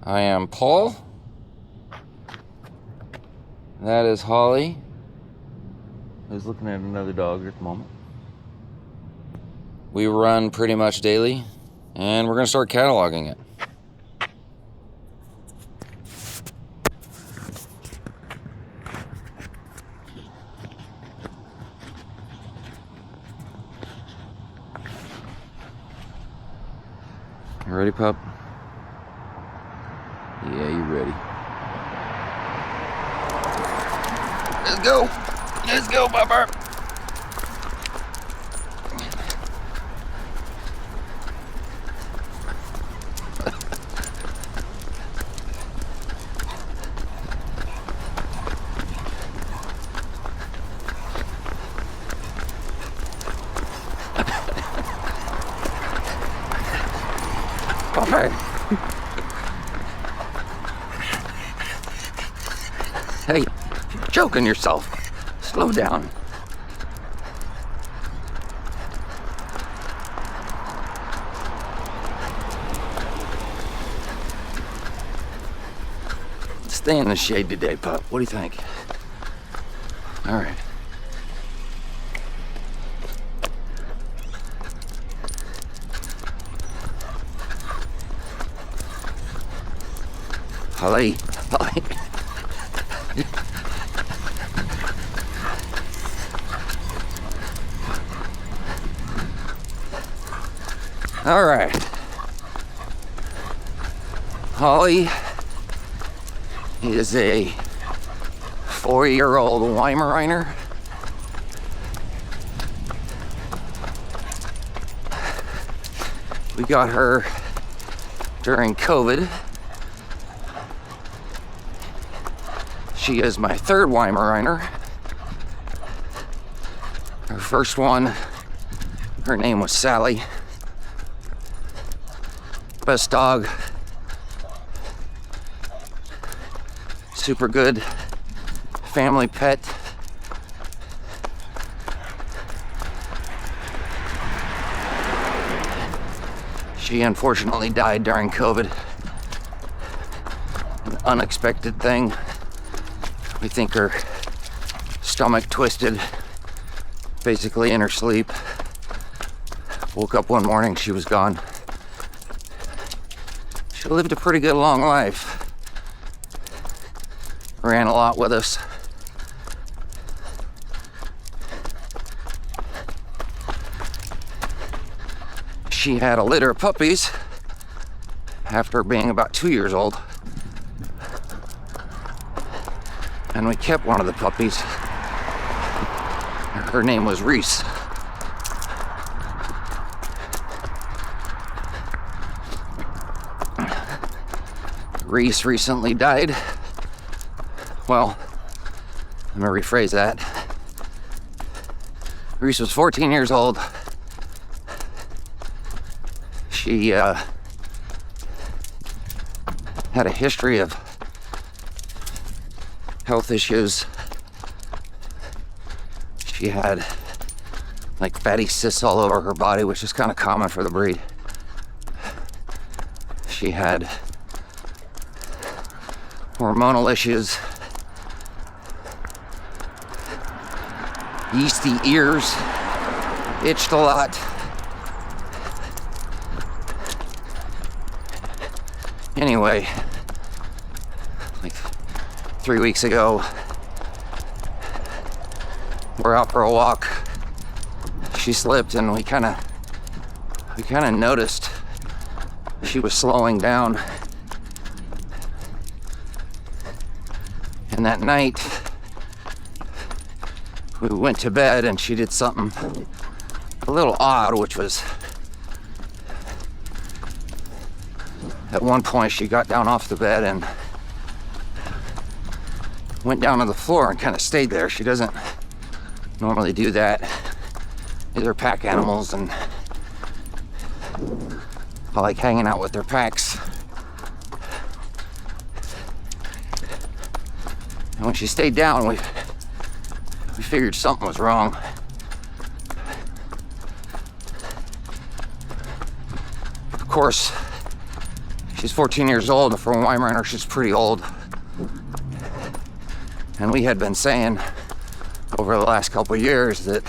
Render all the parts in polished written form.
I am Paul. That is Holly, who's looking at another dog at the moment. We run pretty much daily, and we're going to start cataloging it. You ready, pup? Yeah, you ready. Let's go! Let's go, pupper! Pupper! Hey, you're choking yourself. Slow down. Stay in the shade today, pup. What do you think? All right. Holly. Holly. All right. Holly is a 4-year-old weimaraner. We got her during COVID. She is my third weimaraner. Her first one, her name was Sally. Best dog. Super good family pet. She unfortunately died during COVID. An unexpected thing. We think her stomach twisted, basically in her sleep. Woke up one morning, she was gone. She lived a pretty good long life. Ran a lot with us. She had a litter of puppies after being about 2 years old. And we kept one of the puppies. Her name was Reese. Reese recently died. Well, let me rephrase that. Reese was 14 years old. She had a history of health issues. She had like fatty cysts all over her body, which is kind of common for the breed. She had hormonal issues, yeasty ears, itched a lot. Anyway, like 3 weeks ago, we're out for a walk. She slipped and we kind of noticed she was slowing down. And that night, we went to bed and she did something a little odd, which was at one point she got down off the bed and went down to the floor and kind of stayed there. She doesn't normally do that. These are pack animals and I like hanging out with their packs. And when she stayed down, we figured something was wrong. Of course, She's 14 years old, and for a weimaraner, she's pretty old. And we had been saying over the last couple of years that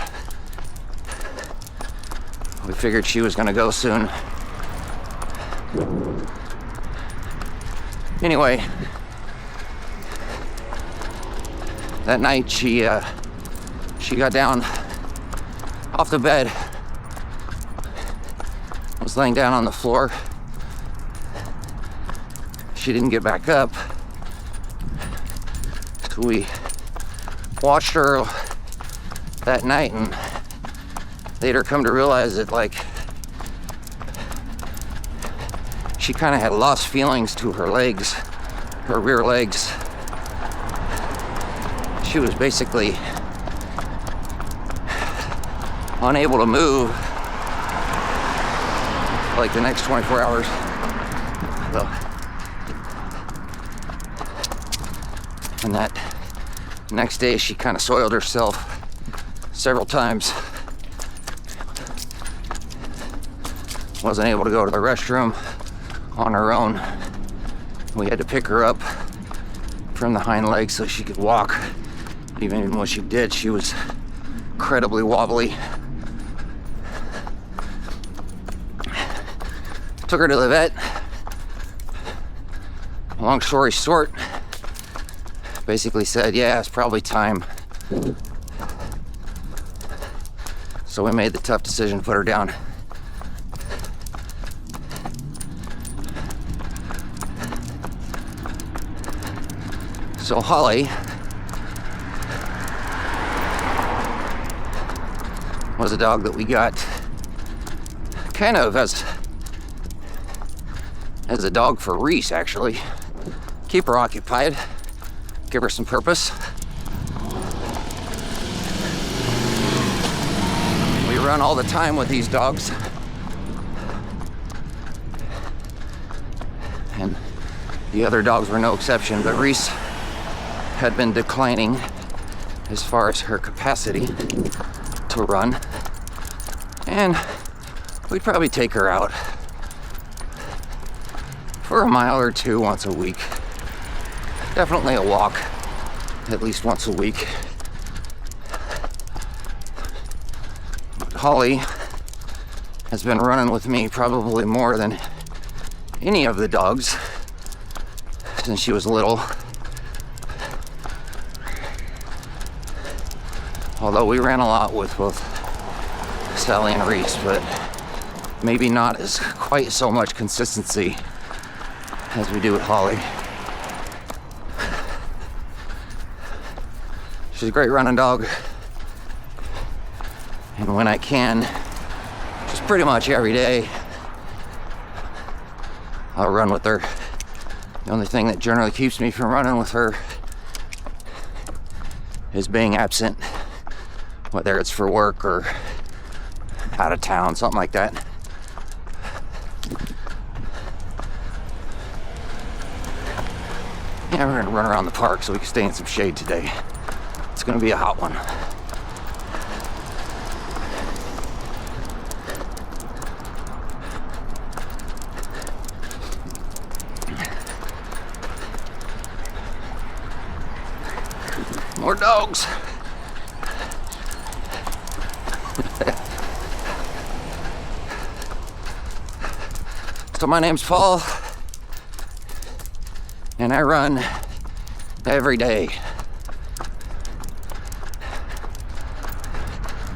we figured she was going to go soon. Anyway, that night she got down off the bed, was laying down on the floor. She didn't get back up. So we watched her that night and later come to realize that, like, she kind of had lost feelings to her legs, her rear legs. She was basically unable to move like the next 24 hours. So, and that next day she kind of soiled herself several times. Wasn't able to go to the restroom on her own. We had to pick her up from the hind legs so she could walk. Even when she did, she was incredibly wobbly. Took her to the vet. Long story short, basically said, yeah, it's probably time. So we made the tough decision to put her down. So Holly was a dog that we got kind of as a dog for Reese, actually. Keep her occupied, give her some purpose. We run all the time with these dogs. And the other dogs were no exception, but Reese had been declining as far as her capacity to run, and we'd probably take her out for a mile or two once a week. Definitely a walk at least once a week. But Holly has been running with me probably more than any of the dogs since she was little. Although we ran a lot with both Sally and Reese, but maybe not as quite so much consistency as we do with Holly. She's a great running dog. And when I can, just pretty much every day, I'll run with her. The only thing that generally keeps me from running with her is being absent, whether it's for work or out of town, something like that. Yeah, we're gonna run around the park so we can stay in some shade today. It's gonna be a hot one. More dogs. So my name's Paul, and I run every day.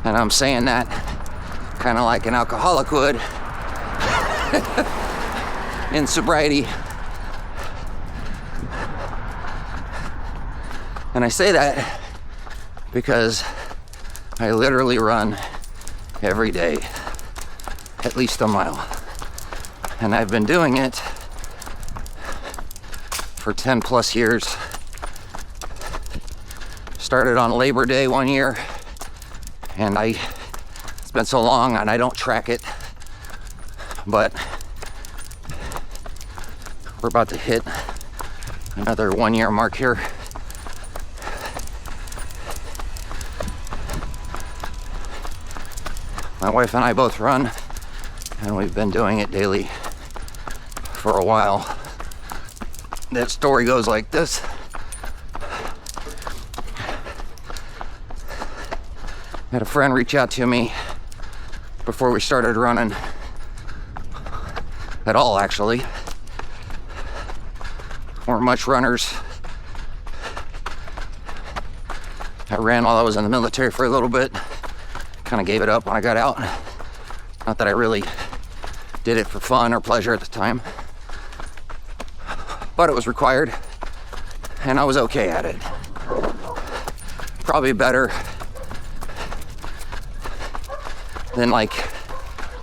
And I'm saying that kind of like an alcoholic would in sobriety. And I say that because I literally run every day, at least a mile. And I've been doing it for 10 plus years. Started on Labor Day one year, and it's been so long and I don't track it, but we're about to hit another 1 year mark here. My wife and I both run, and we've been doing it daily for a while. That story goes like this. I had a friend reach out to me before we started running at all, actually. Weren't much runners. I ran while I was in the military for a little bit. Kind of gave it up when I got out. Not that I really did it for fun or pleasure at the time, but it was required and I was okay at it. Probably better than, like,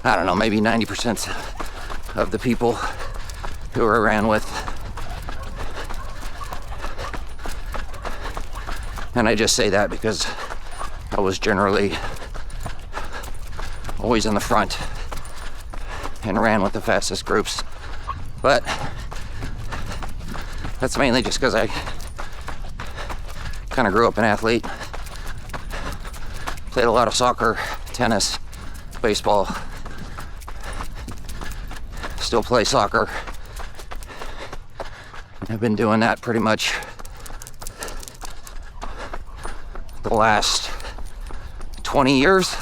I don't know, maybe 90% of the people who I ran with. And I just say that because I was generally always in the front and ran with the fastest groups. But that's mainly just because I kind of grew up an athlete. Played a lot of soccer, tennis, baseball. Still play soccer. I've been doing that pretty much the last 20 years.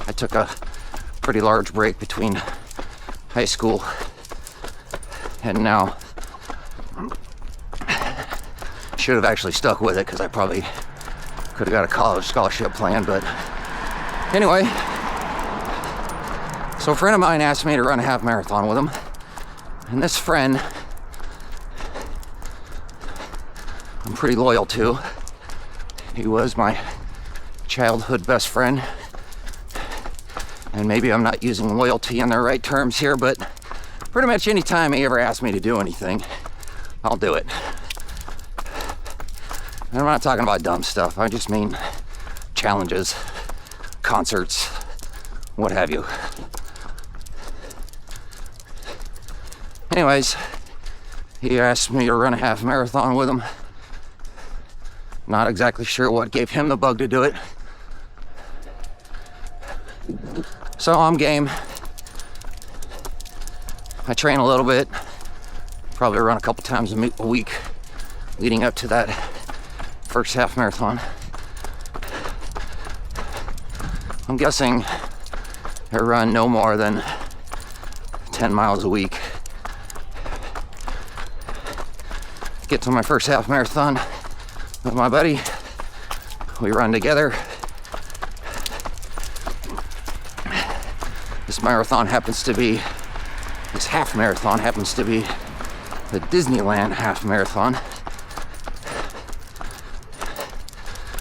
I took a pretty large break between high school and now. Should have actually stuck with it because I probably could have got a college scholarship plan, but anyway. So a friend of mine asked me to run a half marathon with him, and this friend I'm pretty loyal to. He was my childhood best friend, and maybe I'm not using loyalty in the right terms here, but pretty much any time he ever asked me to do anything, I'll do it. And I'm not talking about dumb stuff. I just mean challenges, concerts, what have you. Anyways, he asked me to run a half marathon with him. Not exactly sure what gave him the bug to do it. So I'm game. I train a little bit. Probably run a couple times a week leading up to that first half marathon. I'm guessing I run no more than 10 miles a week. Get to my first half marathon with my buddy. We run together. This half marathon happens to be the Disneyland half marathon.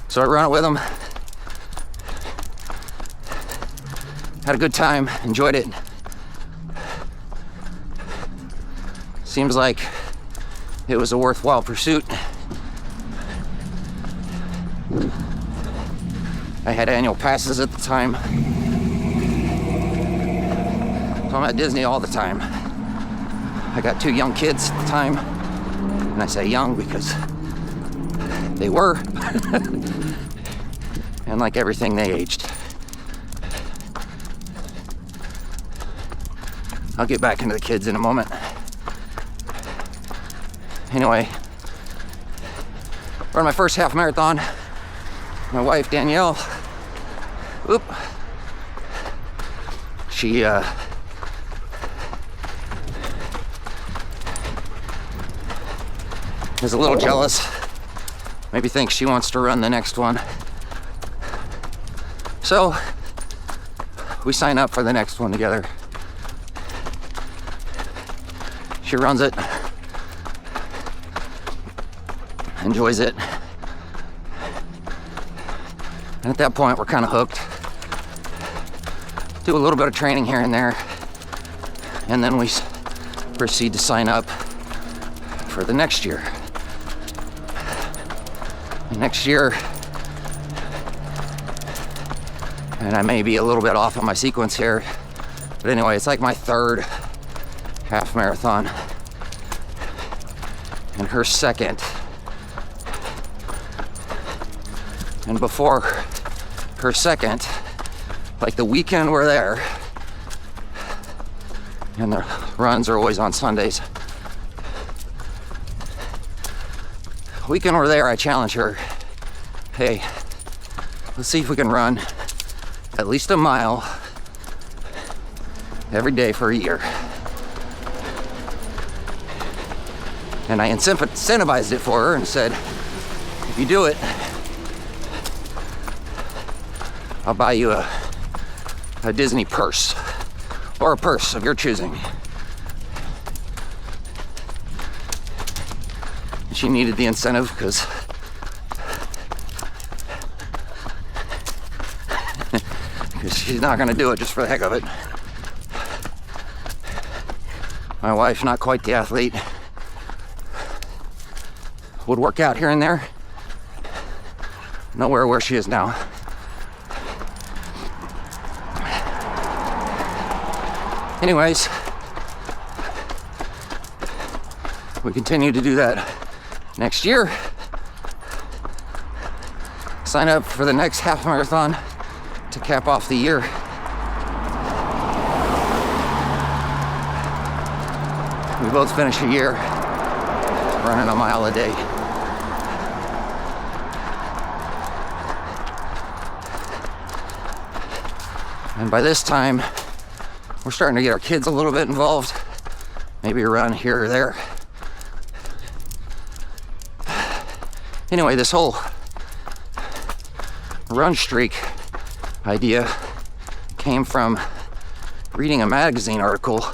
So I run it with him. Had a good time, enjoyed it. Seems like it was a worthwhile pursuit. I had annual passes at the time. So I'm at Disney all the time. I got 2 young kids at the time. And I say young because they were. And like everything, they aged. I'll get back into the kids in a moment. Anyway, run my first half marathon. My wife, Danielle, she is a little jealous. Maybe thinks she wants to run the next one. So we sign up for the next one together. She runs it, enjoys it, and at that point we're kind of hooked. Do a little bit of training here and there, and then we proceed to sign up for the next year. Next year, and I may be a little bit off on my sequence here, but anyway, it's like my 3rd half marathon and her 2nd. And before her 2nd, like the weekend we're there, And the runs are always on Sundays. Weekend we're there, I challenge her. Hey, let's see if we can run at least a mile every day for a year. And I incentivized it for her and said, if you do it, I'll buy you a Disney purse, or a purse of your choosing. She needed the incentive because she's not going to do it just for the heck of it. My wife, not quite the athlete, would work out here and there. Nowhere where she is now. Anyways, we continue to do that next year. Sign up for the next half marathon to cap off the year. We both finish a year running a mile a day. And by this time, we're starting to get our kids a little bit involved. Maybe a run here or there. Anyway, this whole run streak idea came from reading a magazine article.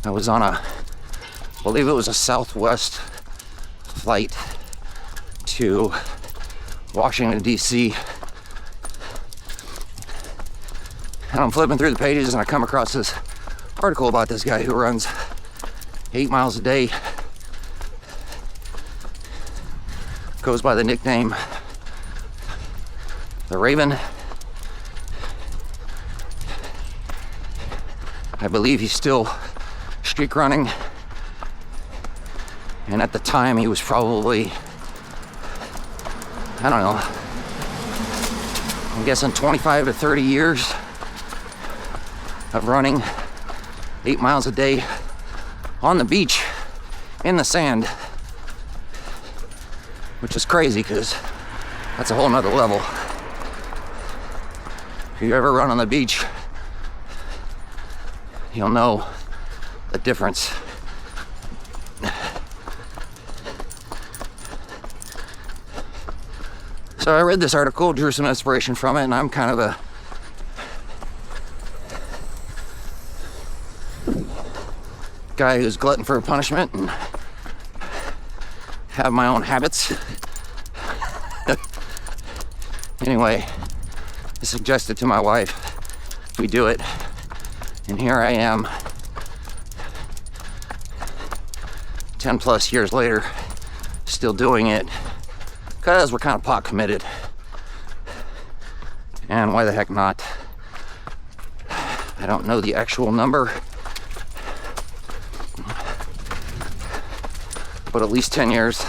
I was on I believe it was a Southwest flight to Washington, D.C. And I'm flipping through the pages and I come across this article about this guy who runs 8 miles a day. Goes by the nickname the Raven. I believe he's still streak running. And at the time he was probably, I don't know, I'm guessing 25 to 30 years of running 8 miles a day on the beach in the sand, which is crazy because that's a whole nother level. If you ever run on the beach, you'll know the difference. So I read this article, drew some inspiration from it, and I'm kind of a guy who's glutton for punishment and have my own habits. Anyway, I suggested to my wife we do it, and here I am 10 plus years later still doing it because we're kind of pot committed, and why the heck not? I don't know the actual number, but at least 10 years.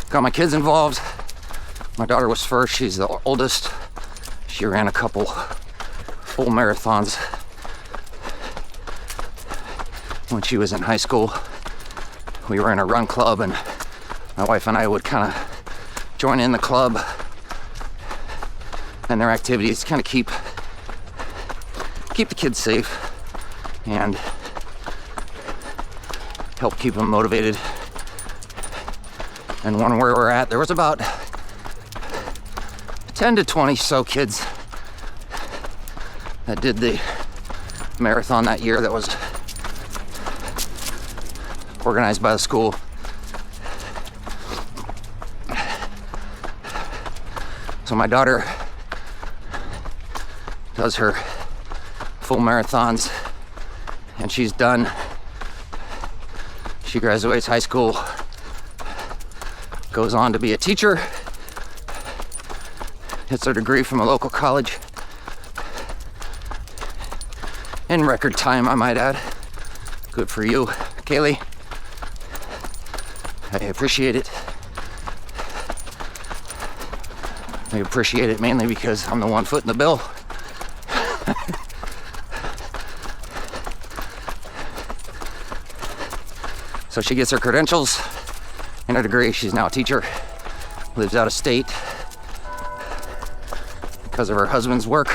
Got my kids involved. My daughter was first, she's the oldest. She ran a couple full marathons when she was in high school. We were in a run club, and my wife and I would kind of join in the club and their activities, kind of keep the kids safe and help keep them motivated. And when where we're at, there was about 10 to 20 so kids that did the marathon that year that was organized by the school. So my daughter does her full marathons, and she's done. She graduates high school, goes on to be a teacher, gets her degree from a local college in record time, I might add. Good for you, Kaylee. I appreciate it. I appreciate it mainly because I'm the one footing the bill. So she gets her credentials and her degree. She's now a teacher, lives out of state because of her husband's work.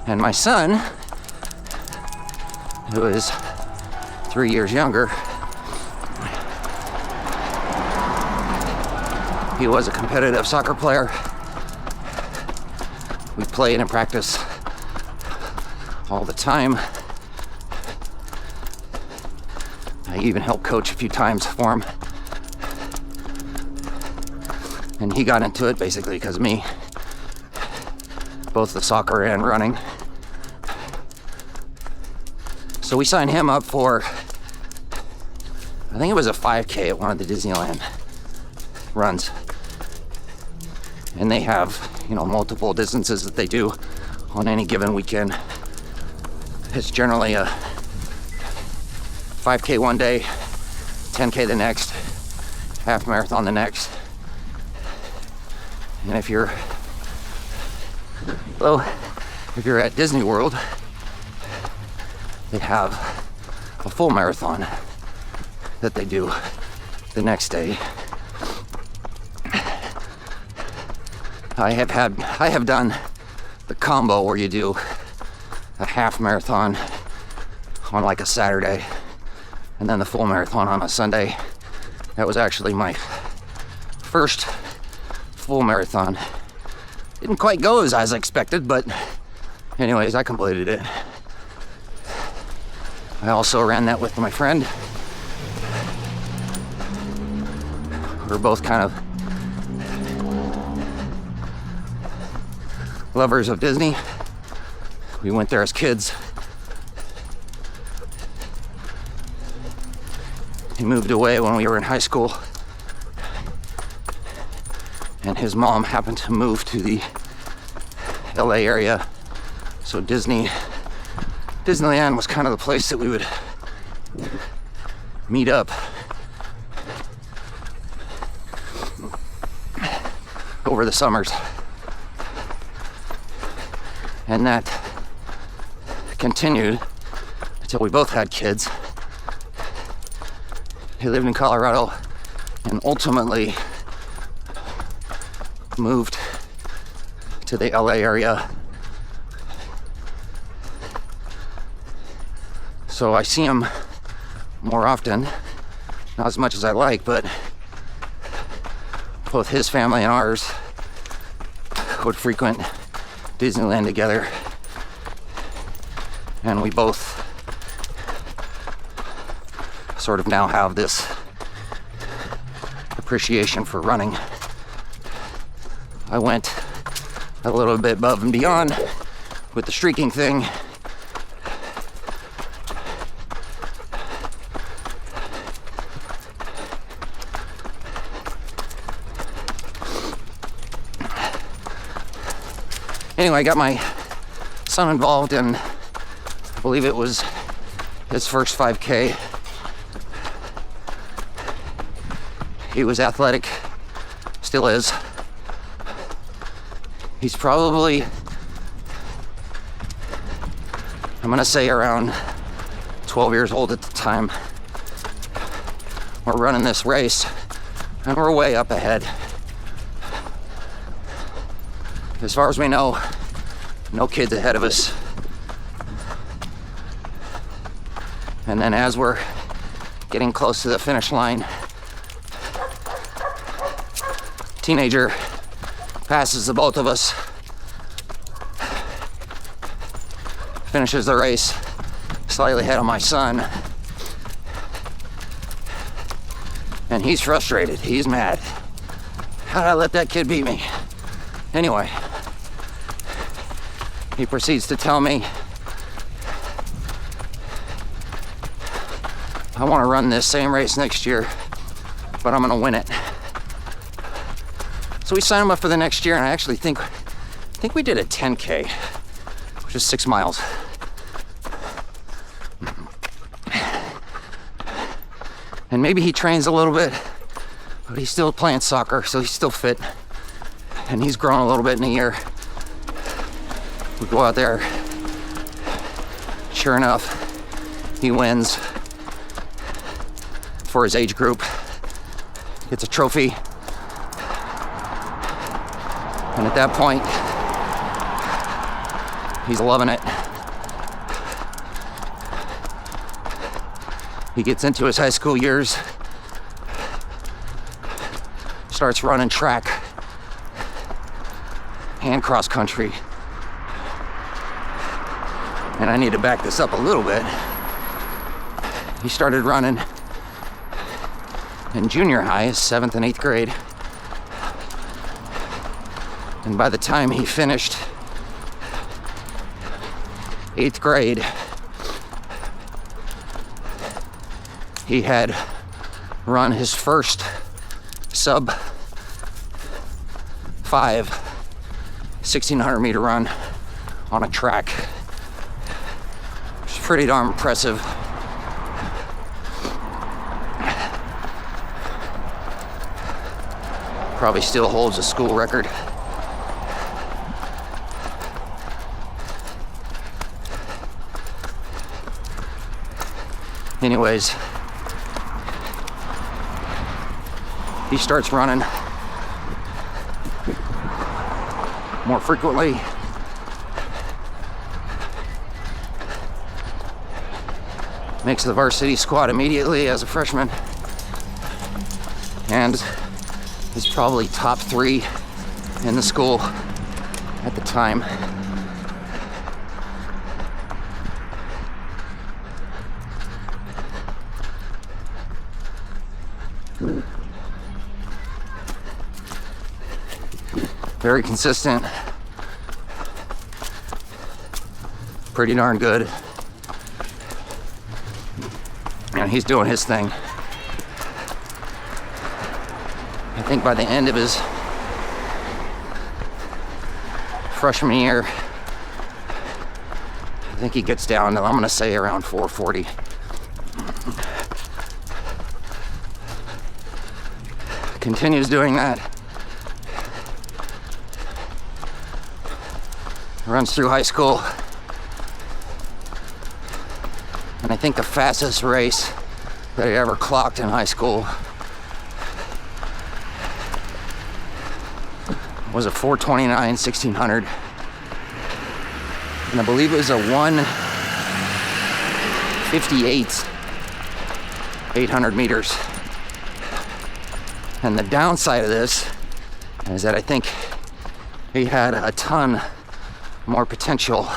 And my son, who is 3 years younger, he was a competitive soccer player. We played and practice all the time. I even helped coach a few times for him. And he got into it basically because of me. Both the soccer and running. So we signed him up for, I think it was a 5K at one of the Disneyland runs. And they have, multiple distances that they do on any given weekend. It's generally a 5K one day, 10K the next, half marathon the next. And if you're at Disney World, they have a full marathon that they do the next day. I have done the combo where you do a half marathon on like a Saturday and then the full marathon on a Sunday. That was actually my first full marathon. Didn't quite go as expected, but anyways, I completed it. I also ran that with my friend. We were both kind of lovers of Disney. We went there as kids. He moved away when we were in high school, and his mom happened to move to the LA area, so Disneyland was kind of the place that we would meet up over the summers. And that continued until we both had kids. He lived in Colorado and ultimately moved to the LA area. So I see him more often, not as much as I like, but both his family and ours would frequent Disneyland together, and we both sort of now have this appreciation for running. I went a little bit above and beyond with the streaking thing. Anyway, I got my son involved in, I believe it was his first 5K. He was athletic, still is. He's probably, I'm gonna say around 12 years old at the time. We're running this race and we're way up ahead. As far as we know, no kids ahead of us. And then as we're getting close to the finish line, teenager passes the both of us, finishes the race slightly ahead of my son, and he's frustrated, he's mad. How did I let that kid beat me? Anyway, he proceeds to tell me, I want to run this same race next year, but I'm going to win it. So we signed him up for the next year, and I actually think we did a 10K, which is 6 miles. And maybe he trains a little bit, but he's still playing soccer, so he's still fit. And he's grown a little bit in a year. We go out there. Sure enough, he wins for his age group. Gets a trophy. And at that point, he's loving it. He gets into his high school years, starts running track and cross country. And I need to back this up a little bit. He started running in junior high, 7th and 8th grade. And by the time he finished 8th grade, he had run his first sub 5 1600 meter run on a track. It's pretty darn impressive. Probably still holds a school record. Anyways, he starts running more frequently. Makes the varsity squad immediately as a freshman. And is probably top 3 in the school at the time. Very consistent. Pretty darn good. And he's doing his thing. I think by the end of his freshman year, I think he gets down to, I'm gonna say, around 440. Continues doing that. Runs through high school. And I think the fastest race that he ever clocked in high school was a 4:29 1600. And I believe it was a 1:58 800 meters. And the downside of this is that I think he had a ton more potential.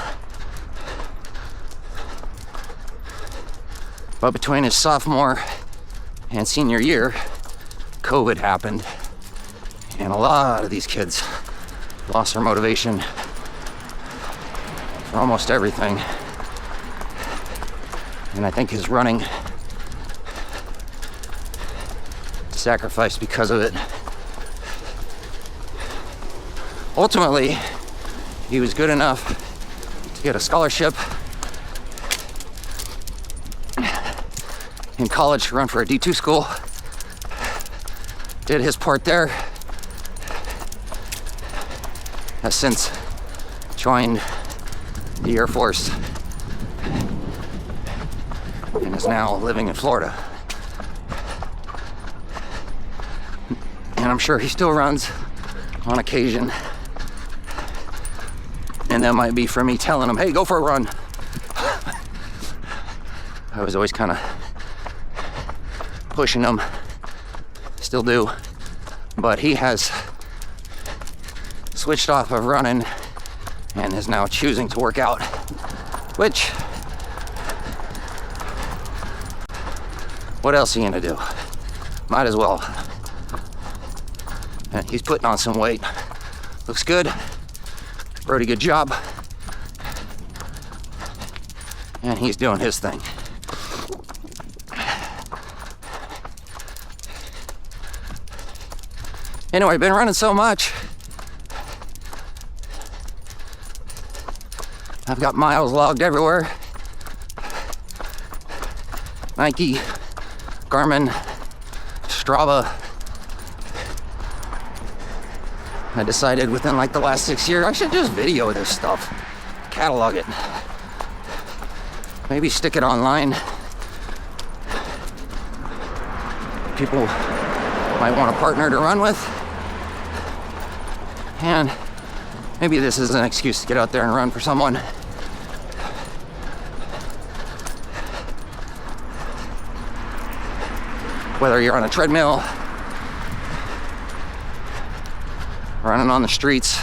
But between his sophomore and senior year, COVID happened. And a lot of these kids lost their motivation for almost everything. And I think his running sacrificed because of it. Ultimately, he was good enough to get a scholarship in college to run for a D2 school. Did his part there. Has since joined the Air Force and is now living in Florida. And I'm sure he still runs on occasion. And that might be for me telling him, hey, go for a run. I was always kind of pushing him, still do. But he has switched off of running and is now choosing to work out, which, what else are you gonna do? Might as well. And he's putting on some weight. Looks good. Pretty good job. And he's doing his thing. Anyway, been running so much. I've got miles logged everywhere. Nike Garmin, Strava. I decided within like the last 6 years I should just video this stuff, catalog it, maybe stick it online. People might want a partner to run with, and maybe this is an excuse to get out there and run for someone. Whether you're on a treadmill, running on the streets,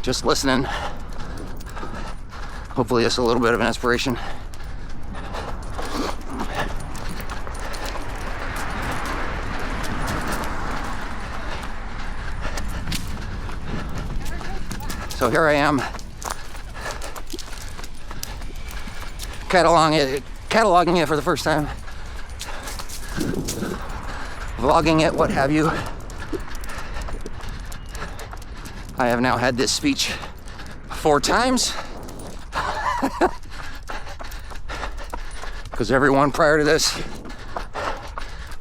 just listening. Hopefully it's a little bit of an inspiration. So here I am, cataloging it for the first time, vlogging it, what have you. I have now had this speech 4 times, because everyone prior to this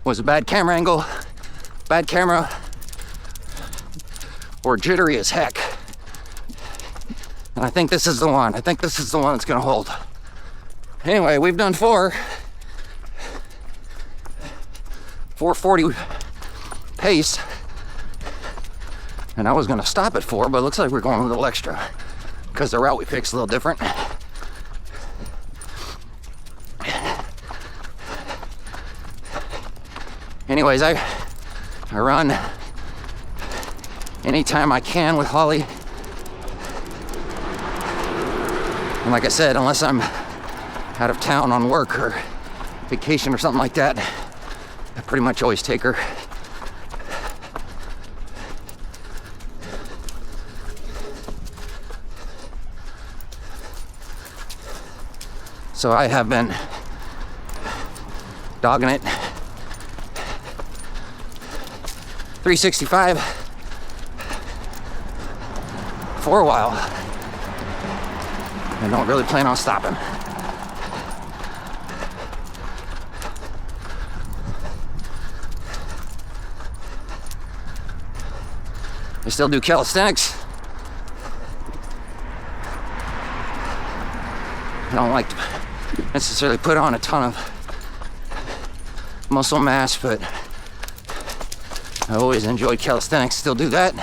was a bad camera angle, bad camera, or jittery as heck. And I think this is the one. I think this is the one that's gonna hold. Anyway, we've done 440 pace. And I was gonna stop at 4, but it looks like we're going a little extra because the route we picked is a little different. Anyways, I run anytime I can with Holly. And like I said, unless I'm out of town on work or vacation or something like that, I pretty much always take her. So I have been dogging it 365 for a while. I don't really plan on stopping. I still do calisthenics. I don't like to necessarily put on a ton of muscle mass, but I always enjoyed calisthenics, still do that.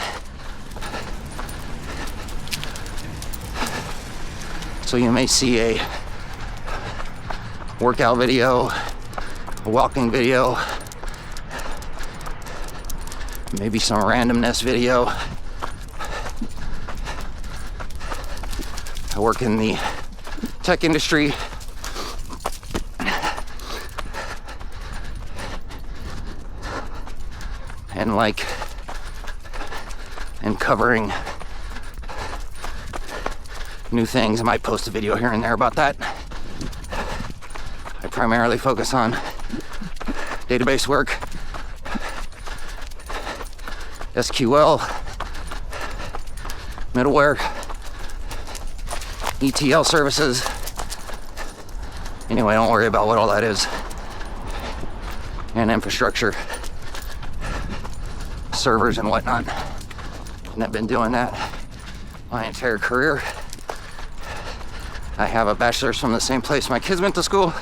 So you may see a workout video, a walking video, maybe some randomness video. I work in the tech industry. And covering new things. I might post a video here and there about that. I primarily focus on database work, SQL, middleware, ETL services. Anyway, don't worry about what all that is. And infrastructure, servers and whatnot. And I've been doing that my entire career. I have a bachelor's from the same place my kids went to school.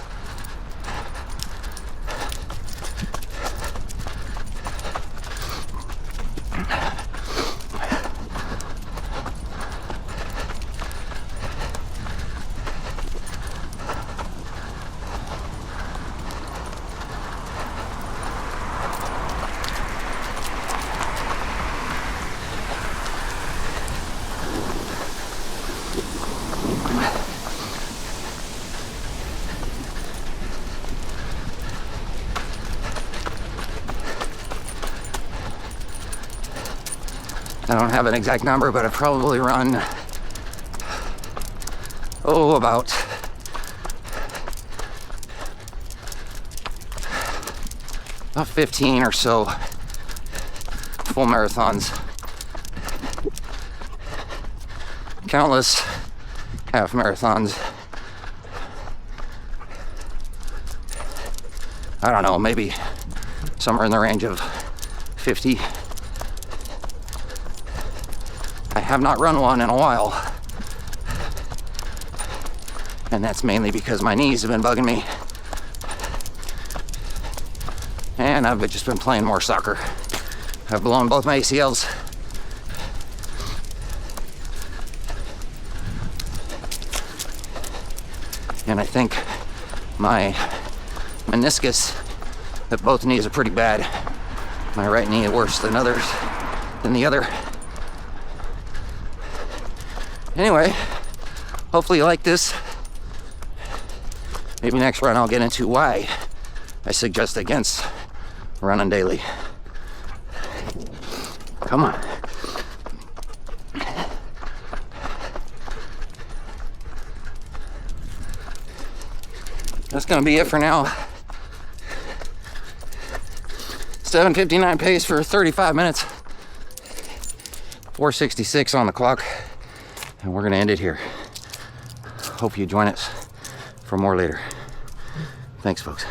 I don't have an exact number, but I've probably run, about 15 or so full marathons. Countless half marathons. I don't know, maybe somewhere in the range of 50. I have not run one in a while, and that's mainly because my knees have been bugging me, and I've just been playing more soccer. I've blown both my ACLs. And I think my meniscus at both knees are pretty bad. My right knee is worse than the other. Anyway, hopefully you like this. Maybe next run I'll get into why I suggest against running daily. Come on. That's gonna be it for now. 7:59 pace for 35 minutes. 4:66 on the clock. And we're gonna end it here. Hope you join us for more later. Thanks, folks.